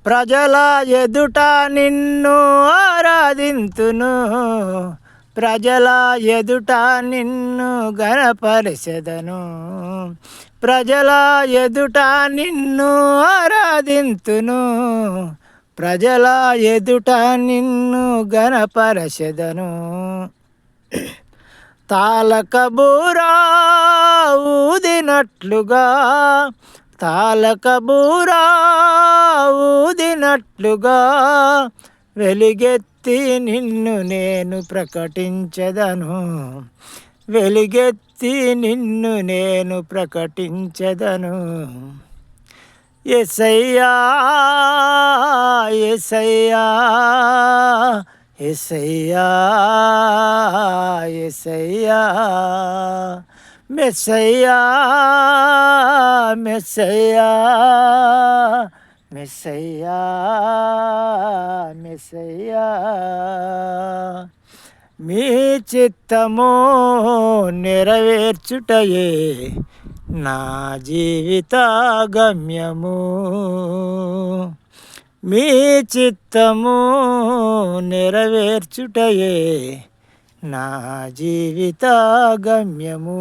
ప్రజల ఎదుట నిన్ను ఆరాధింతును, ప్రజల ఎదుట నిన్ను గణపరిచెదను, ప్రజల ఎదుట నిన్ను ఆరాధింతును, ప్రజల ఎదుట నిన్ను గణపరిచెదను. తాళకబూరా ఊదినట్లుగా, తాళకబూరా ఊదినట్లుగా వెలుగెత్తి నిన్ను నేను ప్రకటించెదను, వెలుగెత్తి నిన్ను నేను ప్రకటించెదను. యేసయ్యా యేసయ్యా యేసయ్యా యేసయ్యా, మెస్సయ్యా మెస్సయ్యా మెస్సయ్యా మెస్సయ్యా. మీ చిత్తము నెరవేర్చుటయే నా జీవిత గమ్యము, మీ చిత్తము నెరవేర్చుటయే నా జీవిత గమ్యము.